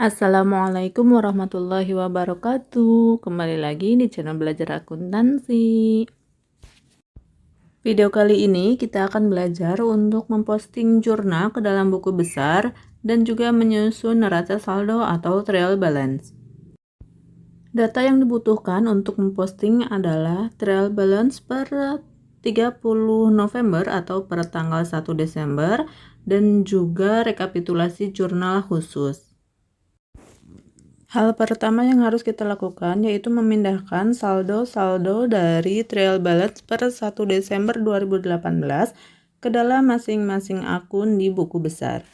Assalamualaikum warahmatullahi wabarakatuh. Kembali lagi di channel Belajar Akuntansi. Video kali ini kita akan belajar untuk memposting jurnal ke dalam buku besar dan juga menyusun neraca saldo atau trial balance. Data yang dibutuhkan untuk memposting adalah trial balance per 30 November atau per tanggal 1 Desember dan juga rekapitulasi jurnal khusus. Hal pertama yang harus kita lakukan yaitu memindahkan saldo-saldo dari trial balance per 1 Desember 2018 ke dalam masing-masing akun di buku besar.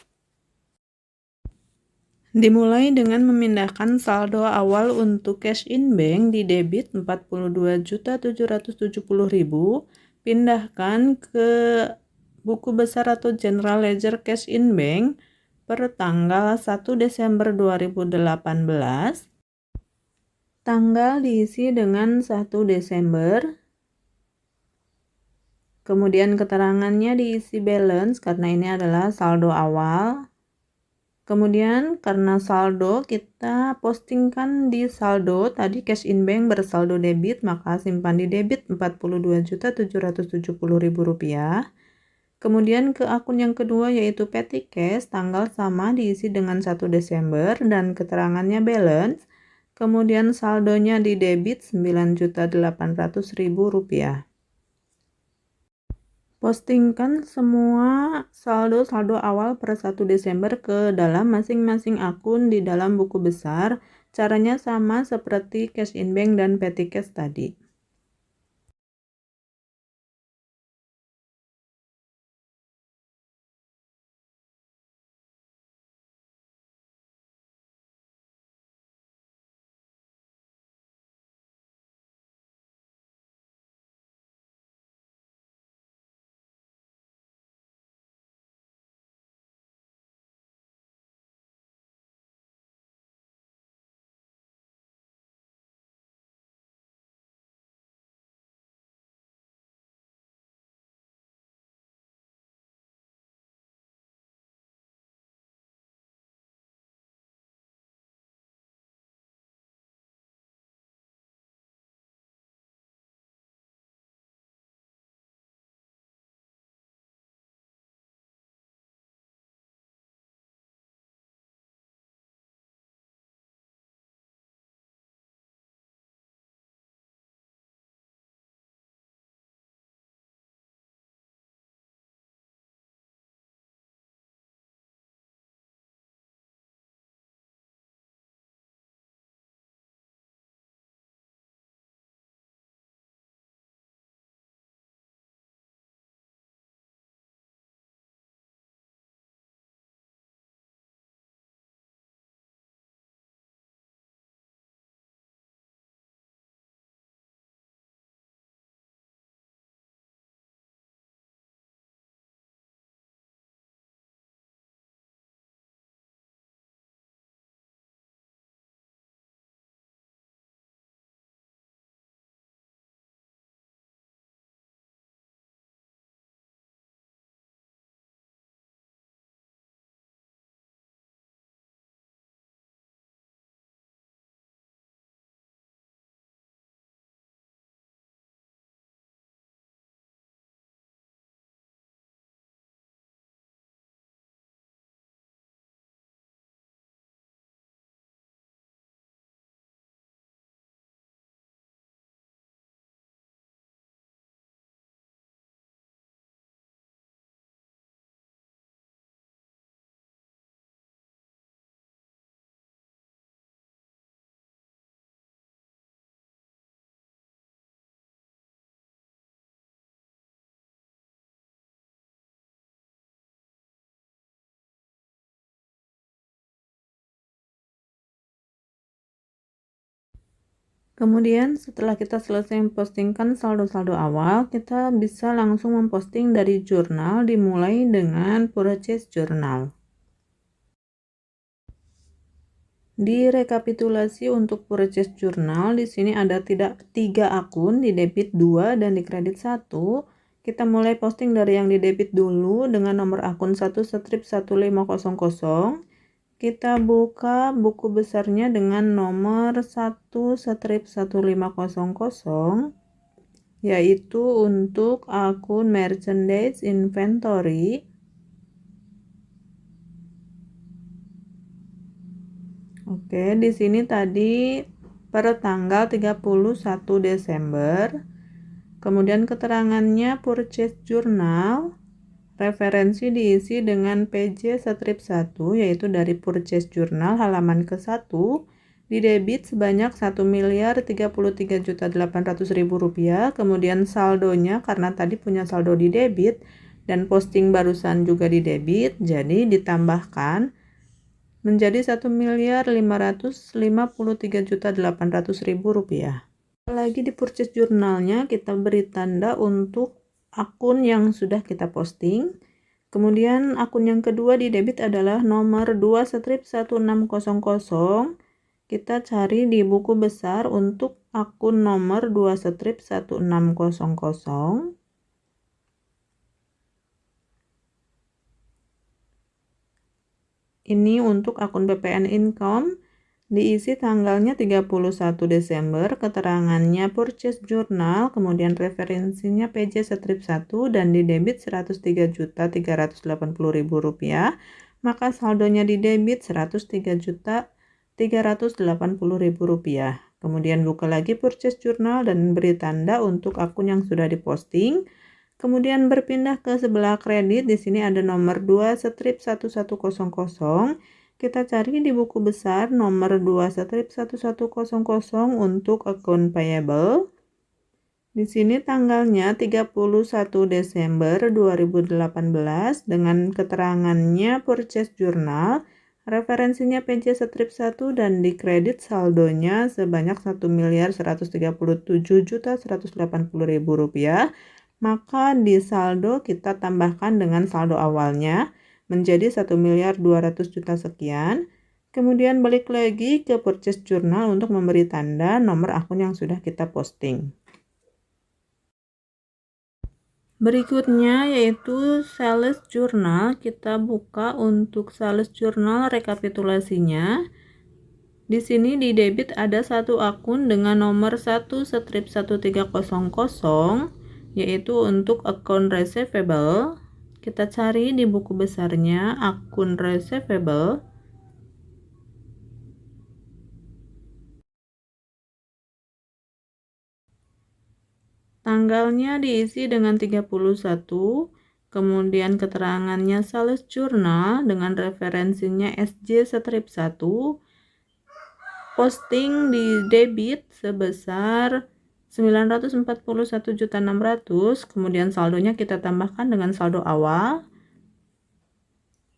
Dimulai dengan memindahkan saldo awal untuk cash in bank di debit 42.770.000, pindahkan ke buku besar atau general ledger cash in bank per tanggal 1 Desember 2018. Tanggal diisi dengan 1 Desember. Kemudian keterangannya diisi balance karena ini adalah saldo awal. Kemudian karena saldo kita postingkan di saldo tadi cash in bank bersaldo debit, maka simpan di debit Rp42.770.000. Kemudian ke akun yang kedua yaitu petty cash, tanggal sama diisi dengan 1 Desember dan keterangannya balance. Kemudian saldonya di debit Rp9.800.000. Postingkan semua saldo-saldo awal per 1 Desember ke dalam masing-masing akun di dalam buku besar. Caranya sama seperti cash in bank dan petty cash tadi. Kemudian setelah kita selesai mempostingkan saldo-saldo awal, kita bisa langsung memposting dari jurnal dimulai dengan purchase journal. Di rekapitulasi untuk purchase journal, di sini ada 3 akun, di debit 2 dan di kredit 1. Kita mulai posting dari yang di debit dulu dengan nomor akun 1 strip 1500. kita buka buku besarnya dengan nomor 1/1500, yaitu untuk akun merchandise inventory. Oke, di sini tadi per tanggal 31 Desember. Kemudian keterangannya purchase journal. Referensi diisi dengan PJ strip 1, yaitu dari purchase journal halaman ke-1, di debit sebanyak Rp1.033.800.000. Kemudian saldonya karena tadi punya saldo di debit dan posting barusan juga di debit, jadi ditambahkan menjadi Rp1.553.800.000. Lagi di purchase journalnya kita beri tanda untuk akun yang sudah kita posting. Kemudian akun yang kedua di debit adalah nomor 2/1600. Kita cari di buku besar untuk akun nomor 2/1600. Ini untuk akun PPN Income, diisi tanggalnya 31 Desember, keterangannya purchase journal, kemudian referensinya PJ strip 1 dan di debit Rp103.380.000, maka saldonya di debit Rp103.380.000. Kemudian buka lagi purchase journal dan beri tanda untuk akun yang sudah diposting. Kemudian berpindah ke sebelah kredit, di sini ada nomor 2/1100. Kita cari di buku besar nomor 2/1100 untuk akun payable. Di sini tanggalnya 31 Desember 2018 dengan keterangannya purchase journal, referensinya PJ strip 1 dan di kredit saldonya sebanyak Rp1.137.180.000. Maka di saldo kita tambahkan dengan saldo awalnya menjadi Rp1.200.000.000 sekian. Kemudian balik lagi ke purchase journal untuk memberi tanda nomor akun yang sudah kita posting. Berikutnya yaitu sales journal. Kita buka untuk sales journal rekapitulasinya. Di sini di debit ada satu akun dengan nomor 1/1300, yaitu untuk akun receivable. Kita cari di buku besarnya akun receivable. Tanggalnya diisi dengan 31, kemudian keterangannya sales journal dengan referensinya SJ strip 1, posting di debit sebesar Rp941.600.000, kemudian saldonya kita tambahkan dengan saldo awal.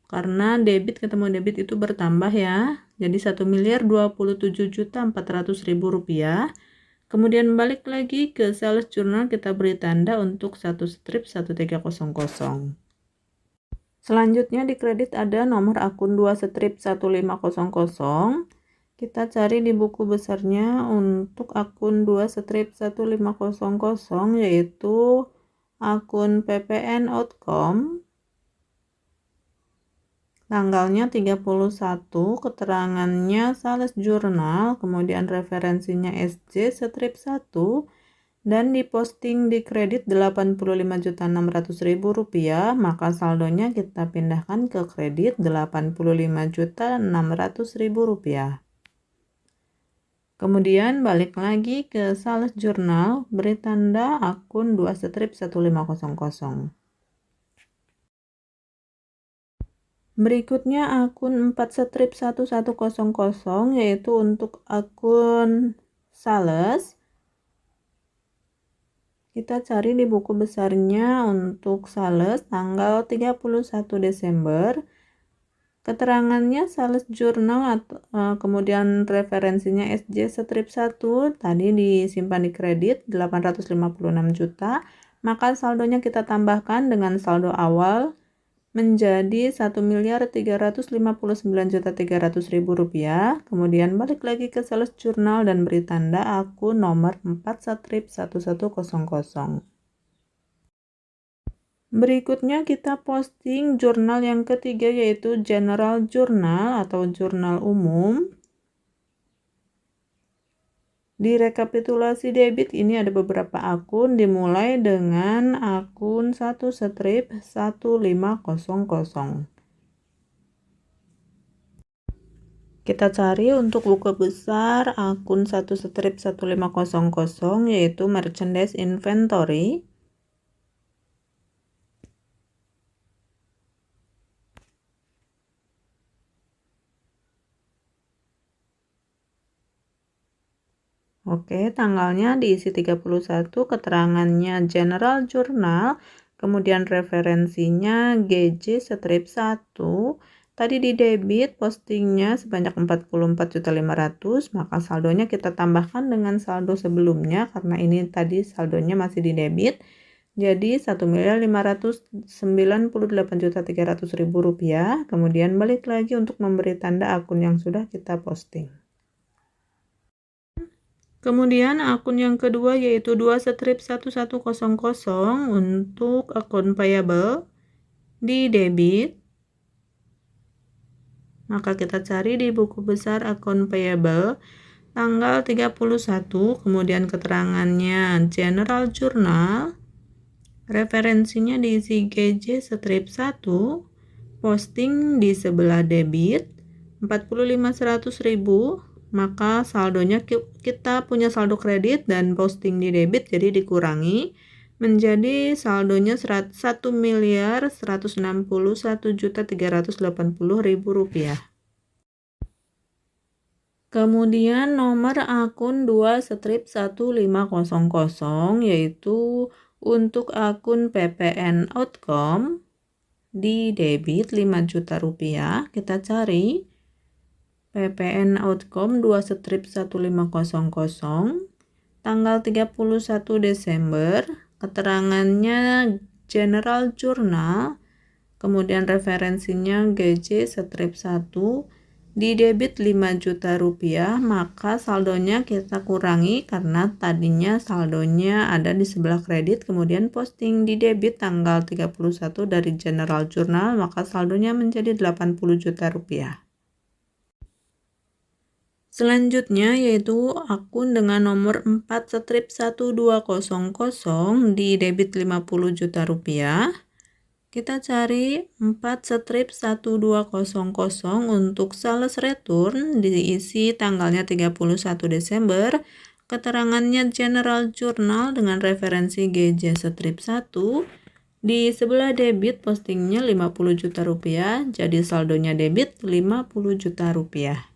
Karena debit ketemu debit itu bertambah ya. Jadi Rp1.027.400.000. Kemudian balik lagi ke sales journal, kita beri tanda untuk satu strip 1300. Selanjutnya di kredit ada nomor akun 2/1500. Kita cari di buku besarnya untuk akun 2/1500, yaitu akun PPN Outcome. Tanggalnya 31, keterangannya sales journal, kemudian referensinya SJ strip 1 dan diposting di kredit Rp85.600.000, maka saldonya kita pindahkan ke kredit Rp85.600.000. Kemudian balik lagi ke sales journal, beri tanda akun 2/1500. Berikutnya akun 4/1100, yaitu untuk akun sales. Kita cari di buku besarnya untuk sales tanggal 31 Desember. Keterangannya sales journal kemudian referensinya SJ strip 1 tadi disimpan di kredit 856 juta, maka saldonya kita tambahkan dengan saldo awal menjadi Rp1.359.300.000. Kemudian balik lagi ke sales journal dan beri tanda akun nomor 4/1100. Berikutnya kita posting jurnal yang ketiga, yaitu general journal atau jurnal umum. Di rekapitulasi debit ini ada beberapa akun, dimulai dengan akun 1 strip 1500. Kita cari untuk buku besar akun 1 strip 1500, yaitu merchandise inventory. Oke, tanggalnya diisi 31, keterangannya general journal, kemudian referensinya GJ strip 1. Tadi di debit postingnya sebanyak 44.500.000, maka saldonya kita tambahkan dengan saldo sebelumnya karena ini tadi saldonya masih di debit. Jadi 1.598.300.000 rupiah. Kemudian balik lagi untuk memberi tanda akun yang sudah kita posting. Kemudian akun yang kedua yaitu 2 strip 1100 untuk akun payable di debit. Maka kita cari di buku besar akun payable tanggal 31, kemudian keterangannya general journal, referensinya diisi GJ strip 1, posting di sebelah debit 45.100.000, maka saldonya kita punya saldo kredit dan posting di debit, jadi dikurangi menjadi saldonya 1.161.380.000 rupiah. Kemudian nomor akun 2 strip 1500 yaitu untuk akun PPN Outcome di debit 5 juta rupiah. Kita cari PPN Outcome 2 strip 1500 tanggal 31 Desember, keterangannya general journal, kemudian referensinya GJ strip 1, di debit 5 juta rupiah, maka saldonya kita kurangi karena tadinya saldonya ada di sebelah kredit, kemudian posting di debit tanggal 31 dari general journal, maka saldonya menjadi 80 juta rupiah. Selanjutnya yaitu akun dengan nomor 4 strip 1200 di debit 50 juta rupiah. Kita cari 4 strip 1200 untuk sales return, diisi tanggalnya 31 Desember. Keterangannya general journal dengan referensi GJ strip 1. Di sebelah debit postingnya 50 juta rupiah, jadi saldonya debit 50 juta rupiah.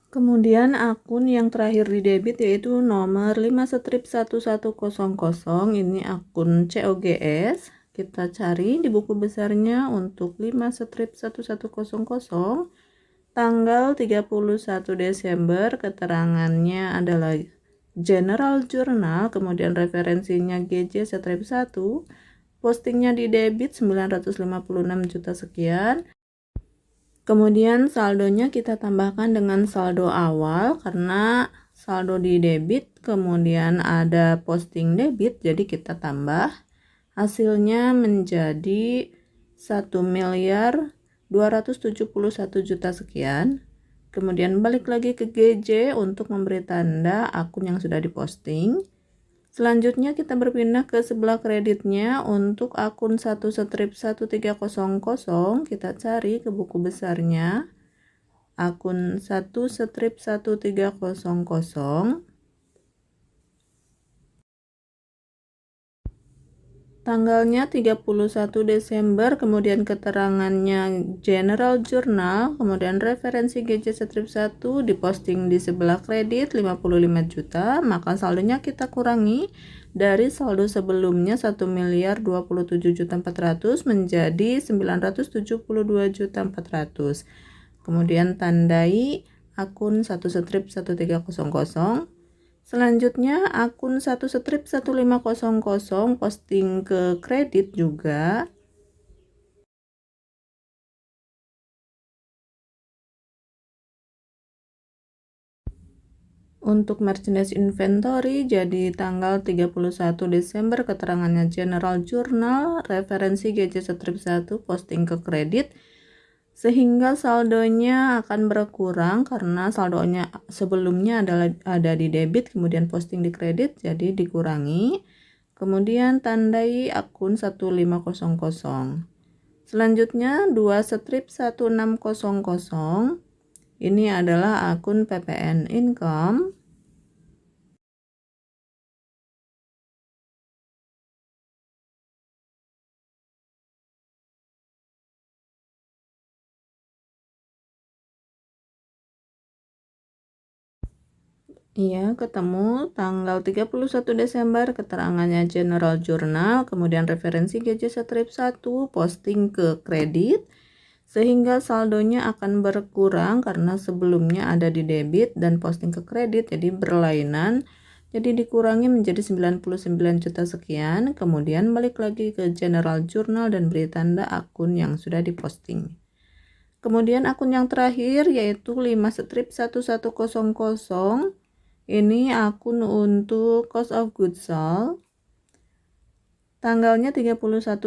Kemudian akun yang terakhir di debit yaitu nomor 5 strip 1100, ini akun COGS. Kita cari di buku besarnya untuk 5 strip 1100 tanggal 31 Desember, keterangannya adalah general journal, kemudian referensinya GJ strip 1, postingnya di debit 956 juta sekian. Kemudian saldonya kita tambahkan dengan saldo awal karena saldo di debit, kemudian ada posting debit, jadi kita tambah. Hasilnya menjadi 1.271.000.000 sekian. Kemudian balik lagi ke GJ untuk memberi tanda akun yang sudah diposting. Selanjutnya kita berpindah ke sebelah kreditnya untuk akun 1 strip 1300, kita cari ke buku besarnya akun 1 strip 1300 tanggalnya 31 Desember, kemudian keterangannya general journal, kemudian referensi GJ strip 1 diposting di sebelah kredit 55 juta, maka saldonya kita kurangi dari saldo sebelumnya 1.027.400.000 menjadi 972.400.000. Kemudian tandai akun 1 strip 1300. Selanjutnya akun 1 strip 1500 posting ke kredit juga. Untuk merchandise inventory, jadi tanggal 31 Desember keterangannya General Journal, referensi GC strip 1 posting ke kredit, sehingga saldonya akan berkurang karena saldonya sebelumnya ada di debit, kemudian posting di kredit, jadi dikurangi. Kemudian tandai akun 1500. Selanjutnya 2 strip 1600. Ini adalah akun PPN income. Iya, ketemu tanggal 31 Desember keterangannya General Journal, kemudian referensi GC strip 1 posting ke kredit, sehingga saldonya akan berkurang karena sebelumnya ada di debit dan posting ke kredit, jadi berlainan, jadi dikurangi menjadi 99 juta sekian, kemudian balik lagi ke General Journal dan beri tanda akun yang sudah diposting. Kemudian akun yang terakhir yaitu 5 strip 1100. Ini akun untuk cost of goods sold. Tanggalnya 31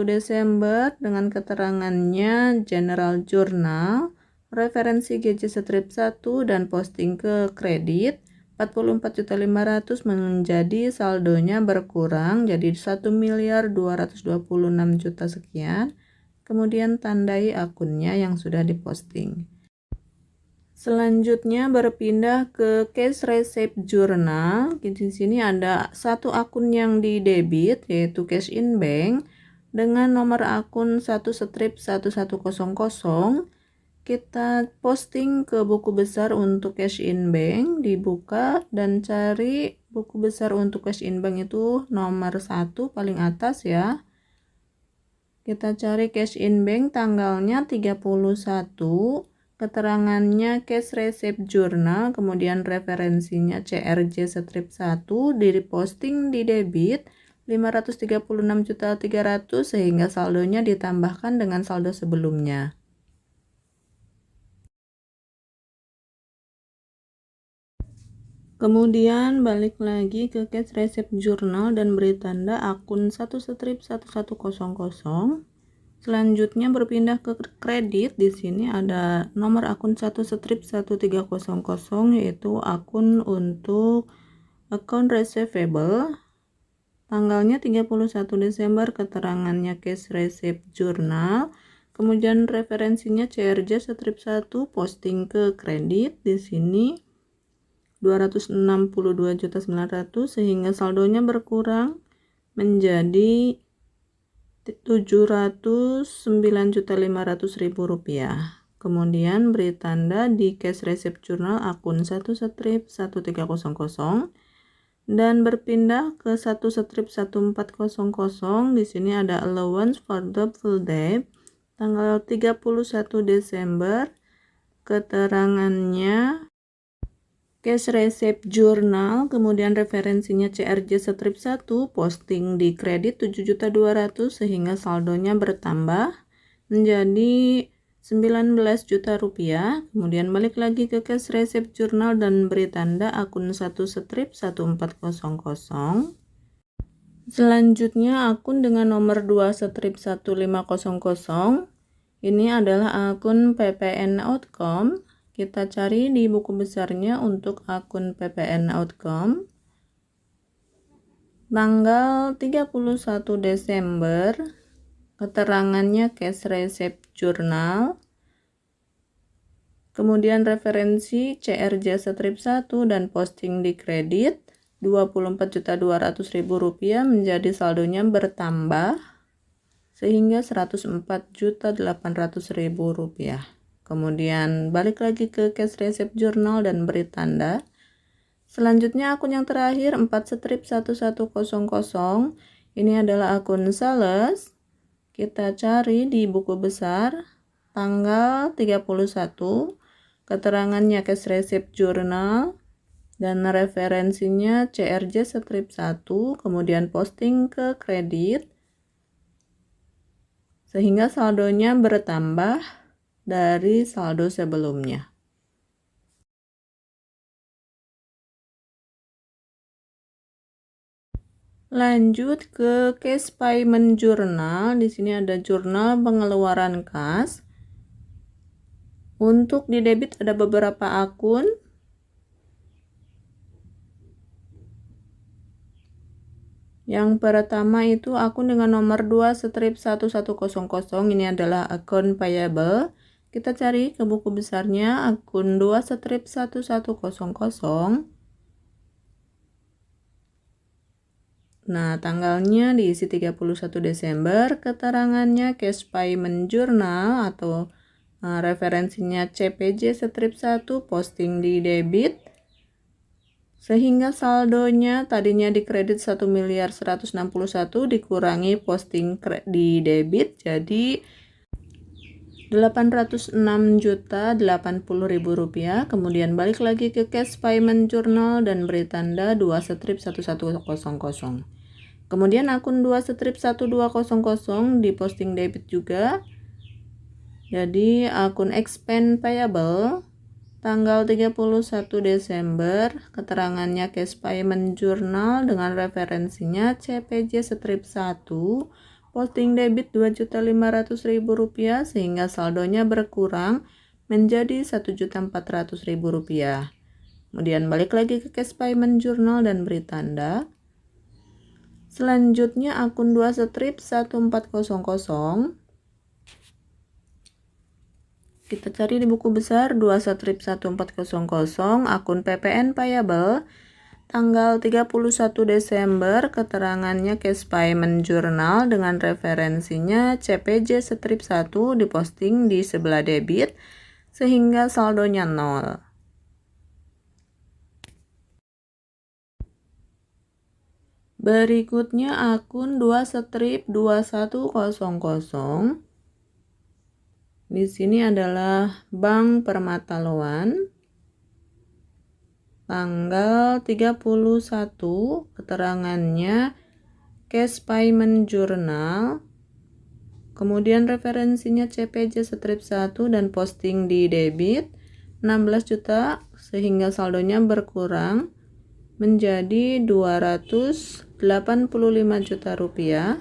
Desember dengan keterangannya General Journal, referensi GC strip 1 dan posting ke kredit 44.500.000 menjadi saldonya berkurang jadi 1.226.000.000 sekian. Kemudian tandai akunnya yang sudah diposting. Selanjutnya berpindah ke cash receipt journal. Di sini ada satu akun yang di debit yaitu cash in bank dengan nomor akun 1 strip 1100. Kita posting ke buku besar untuk cash in bank, dibuka dan cari buku besar untuk cash in bank itu nomor 1 paling atas ya. Kita cari cash in bank tanggalnya 31. Keterangannya cash receipt journal, kemudian referensinya CRJ strip 1, diposting di debit 536.300.000 sehingga saldonya ditambahkan dengan saldo sebelumnya. Kemudian balik lagi ke cash receipt journal dan beri tanda akun 1 strip 1100. Selanjutnya berpindah ke kredit. Di sini ada nomor akun 1 strip 1300 yaitu akun untuk account receivable. Tanggalnya 31 Desember keterangannya cash receipt journal. Kemudian referensinya CRJ strip 1 posting ke kredit. Di sini 262.900.000 sehingga saldonya berkurang menjadi 709.500.000 rupiah. Kemudian beri tanda di cash receipt journal akun 1 strip 1300 dan berpindah ke 1 strip 1400. Di sini ada allowance for doubtful debt tanggal 31 Desember. Keterangannya cash receipt journal, kemudian referensinya CRJ strip 1, posting di kredit 7.200.000 sehingga saldonya bertambah menjadi 19 juta rupiah. Kemudian balik lagi ke cash receipt journal dan beri tanda akun 1 strip 1400. Selanjutnya akun dengan nomor 2 strip 1500. Ini adalah akun PPN outcome. Kita cari di buku besarnya untuk akun PPN outcome. Tanggal 31 Desember, keterangannya cash receipt journal. Kemudian referensi CRJ strip 1 dan posting di kredit 24.200.000 rupiah menjadi saldonya bertambah sehingga 104.800.000 rupiah. Kemudian balik lagi ke cash receipt journal dan beri tanda. Selanjutnya akun yang terakhir 4 strip 1100. Ini adalah akun sales. Kita cari di buku besar tanggal 31. Keterangannya cash receipt journal dan referensinya CRJ strip 1, kemudian posting ke kredit sehingga saldonya bertambah dari saldo sebelumnya. Lanjut ke cash payment journal. Di sini ada jurnal pengeluaran kas. Untuk di debit ada beberapa akun. Yang pertama itu akun dengan nomor 2/1100. Ini adalah akun payable. Kita cari ke buku besarnya akun 2/1100. Nah, tanggalnya diisi 31 Desember, keterangannya cash payment journal atau referensinya CPJ strip 1, posting di debit. Sehingga saldonya tadinya di kredit 1.161 dikurangi posting di debit jadi 806.080.000 rupiah. Kemudian balik lagi ke cash payment journal dan beri tanda 2/1100. Kemudian akun 2/1200 di posting debit juga. Jadi akun expand payable tanggal 31 Desember, keterangannya cash payment journal dengan referensinya CPJ strip 1, posting debit 2.500.000 rupiah sehingga saldonya berkurang menjadi 1.400.000 rupiah. Kemudian balik lagi ke cash payment journal dan beri tanda. Selanjutnya akun 2/1400. Kita cari di buku besar 2/1400 akun PPN payable tanggal 31 Desember, keterangannya cash payment journal dengan referensinya CPJ strip 1 diposting di sebelah debit sehingga saldonya 0. Berikutnya akun 2/2100. Di sini adalah Bank Permata Loan. Tanggal 31, keterangannya cash payment journal. Kemudian referensinya CPJ strip 1 dan posting di debit 16 juta sehingga saldonya berkurang menjadi 285 juta rupiah.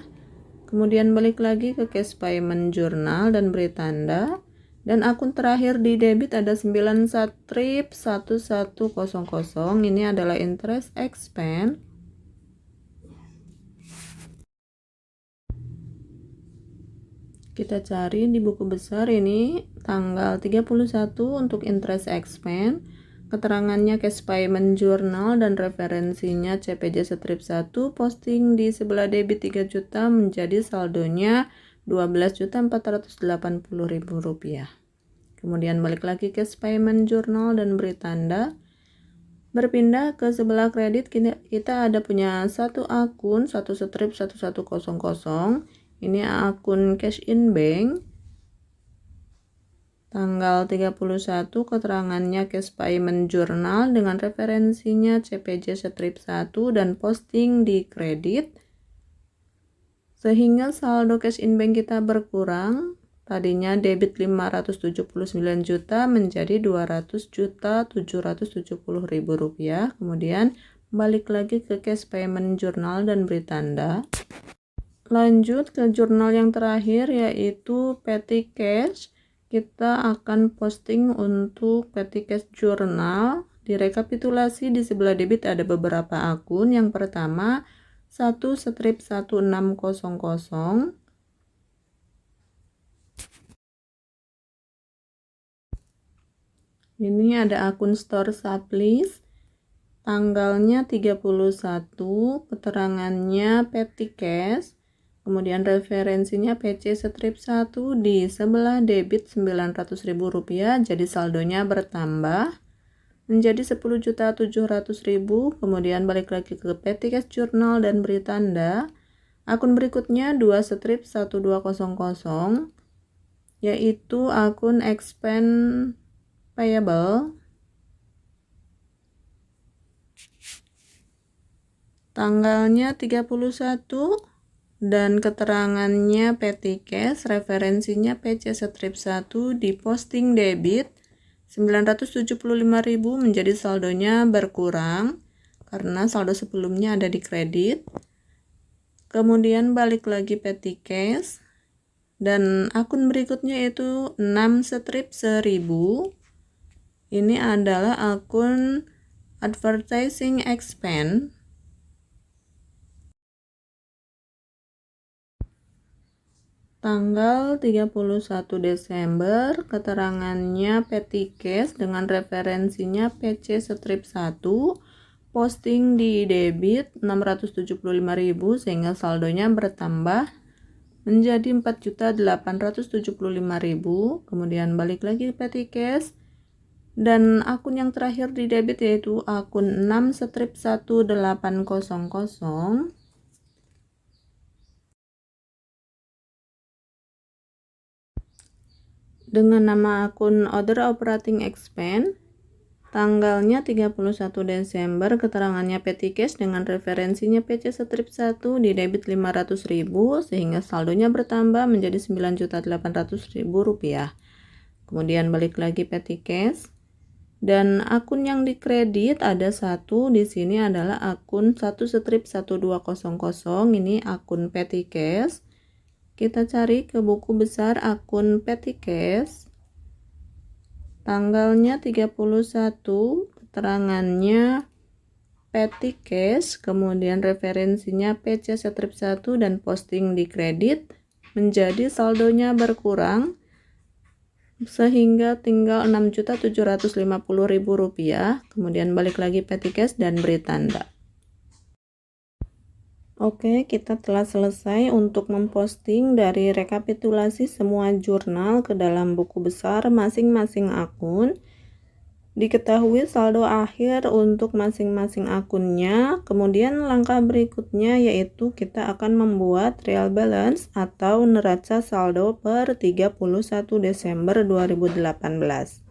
Kemudian balik lagi ke cash payment journal dan beri tanda. Dan akun terakhir di debit ada 9/1100. Ini adalah interest expense. Kita cari di buku besar ini tanggal 31 untuk interest expense. Keterangannya cash payment journal dan referensinya CPJ strip 1, posting di sebelah debit 3 juta menjadi saldonya 12.480.000 rupiah. Kemudian balik lagi cash payment journal dan beri tanda. Berpindah ke sebelah kredit, kita ada punya satu akun 1/1100. Ini akun cash in bank. Tanggal 31, keterangannya cash payment journal dengan referensinya CPJ strip 1 dan posting di kredit. Sehingga saldo cash in bank kita berkurang. Tadinya debit 579 juta menjadi 200.770.000 rupiah. Kemudian balik lagi ke cash payment journal dan beri tanda. Lanjut ke jurnal yang terakhir yaitu petty cash. Kita akan posting untuk petty cash journal. Di rekapitulasi di sebelah debit ada beberapa akun. Yang pertama 1/1600. Ini ada akun store supplies. Tanggalnya 31, keterangannya petty cash. Kemudian referensinya PC strip 1 di sebelah debit 900.000 rupiah, jadi saldonya bertambah menjadi 10.700.000. Kemudian balik lagi ke petty cash journal dan beri tanda. Akun berikutnya 2/1200 yaitu akun expand payable. Tanggalnya 31 dan keterangannya petty cash, referensinya PC strip 1 di posting debit 975.000 menjadi saldonya berkurang karena saldo sebelumnya ada di kredit. Kemudian balik lagi petty cash. Dan akun berikutnya yaitu 6 strip 1000. Ini adalah akun advertising expense. Tanggal 31 Desember, keterangannya petty cash dengan referensinya PC strip 1, posting di debit 675.000 sehingga saldonya bertambah menjadi 4.875.000. Kemudian balik lagi petty cash. Dan akun yang terakhir di debit yaitu akun 6 strip 1800 dengan nama akun Other Operating Expense. Tanggalnya 31 Desember, keterangannya petty cash dengan referensinya PC strip 1 di debit 500.000 sehingga saldonya bertambah menjadi 9.800.000 rupiah. Kemudian balik lagi petty cash. Dan akun yang dikredit ada satu, di sini adalah akun 1 strip 1200, ini akun petty cash. Kita cari ke buku besar akun petty cash. Tanggalnya 31, keterangannya petty cash, kemudian referensinya PC strip 1 dan posting di kredit, menjadi saldonya berkurang sehingga tinggal 6.750.000 rupiah. Kemudian balik lagi petty cash dan beri tanda. Oke, kita telah selesai untuk memposting dari rekapitulasi semua jurnal ke dalam buku besar masing-masing akun. Diketahui saldo akhir untuk masing-masing akunnya. Kemudian langkah berikutnya yaitu kita akan membuat trial balance atau neraca saldo per 31 Desember 2018.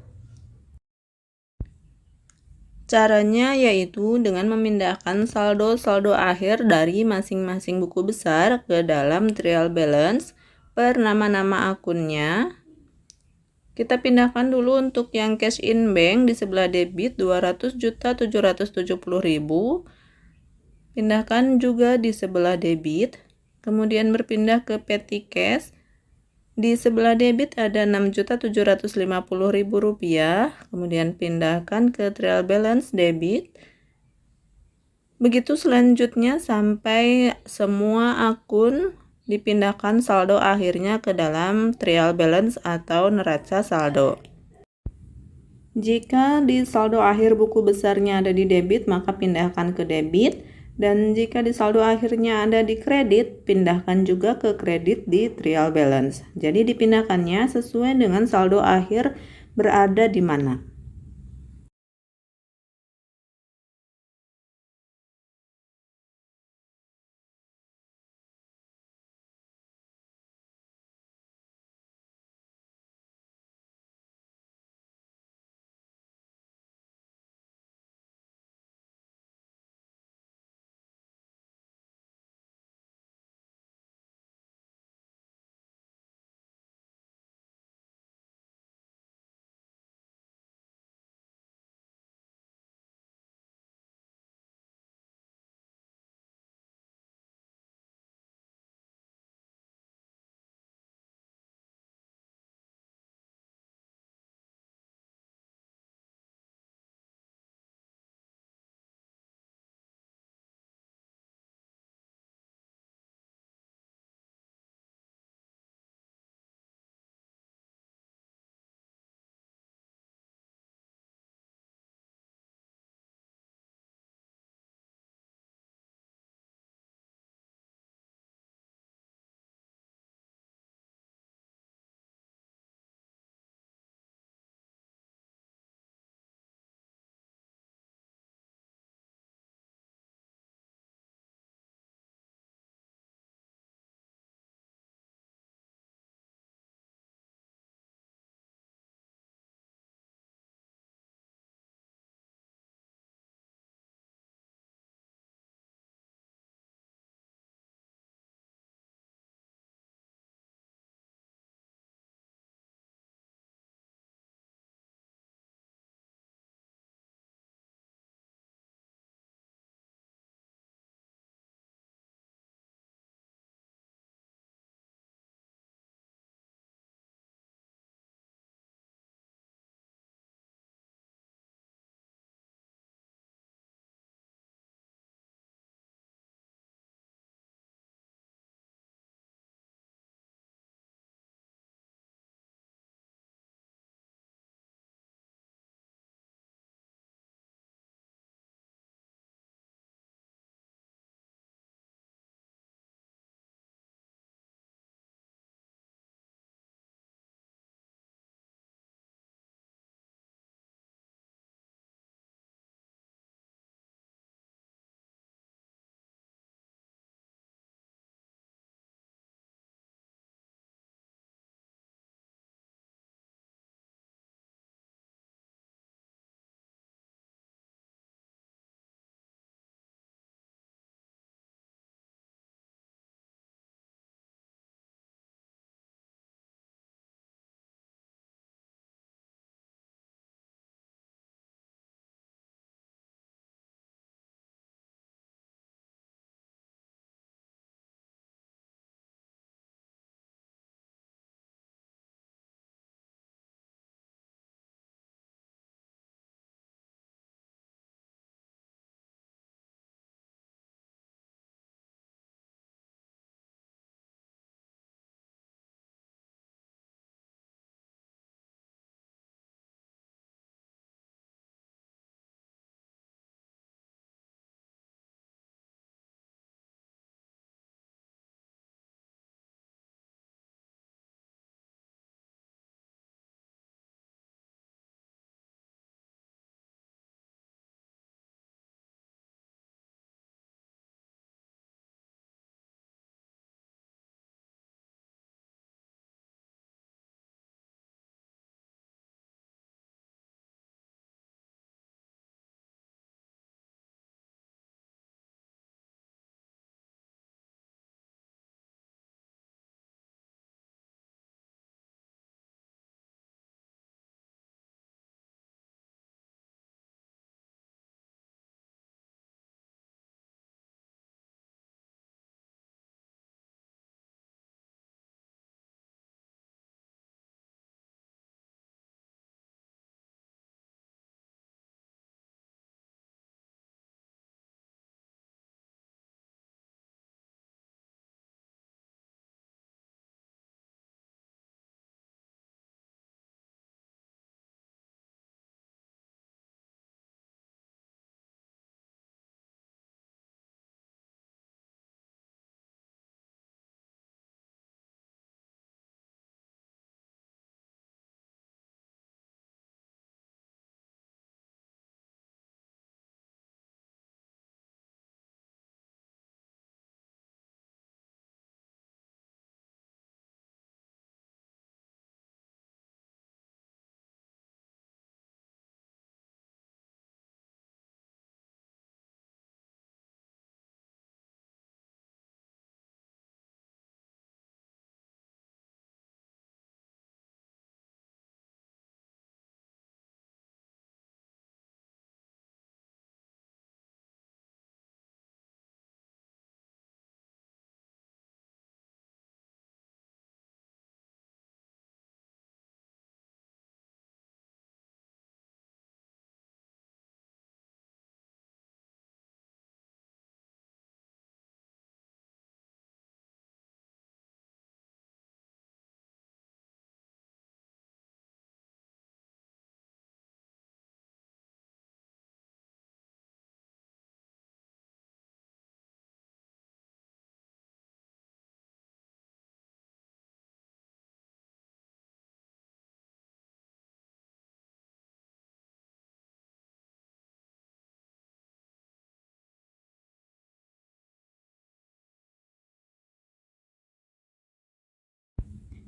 Caranya yaitu dengan memindahkan saldo-saldo akhir dari masing-masing buku besar ke dalam trial balance per nama-nama akunnya. Kita pindahkan dulu untuk yang cash in bank di sebelah debit 200.770.000. Pindahkan juga di sebelah debit. Kemudian berpindah ke petty cash. Di sebelah debit ada 6.750.000 rupiah. Kemudian pindahkan ke trial balance debit. Begitu selanjutnya sampai semua akun dipindahkan saldo akhirnya ke dalam trial balance atau neraca saldo. Jika di saldo akhir buku besarnya ada di debit, maka pindahkan ke debit. Dan jika di saldo akhirnya ada di kredit, pindahkan juga ke kredit di trial balance. Jadi dipindahkannya sesuai dengan saldo akhir berada di mana.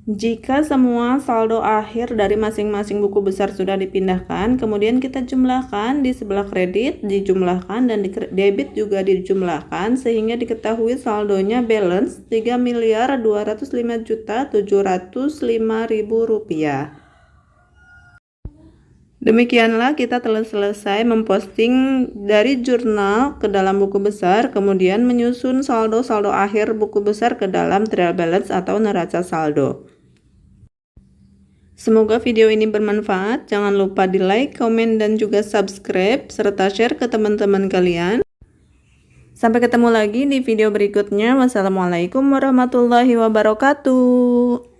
Jika semua saldo akhir dari masing-masing buku besar sudah dipindahkan, kemudian kita jumlahkan di sebelah kredit, dijumlahkan dan di debit juga dijumlahkan sehingga diketahui saldonya balance Rp3.205.705.000. Demikianlah kita telah selesai memposting dari jurnal ke dalam buku besar, kemudian menyusun saldo-saldo akhir buku besar ke dalam trial balance atau neraca saldo. Semoga video ini bermanfaat. Jangan lupa di like, komen, dan juga subscribe, serta share ke teman-teman kalian. Sampai ketemu lagi di video berikutnya. Wassalamualaikum warahmatullahi wabarakatuh.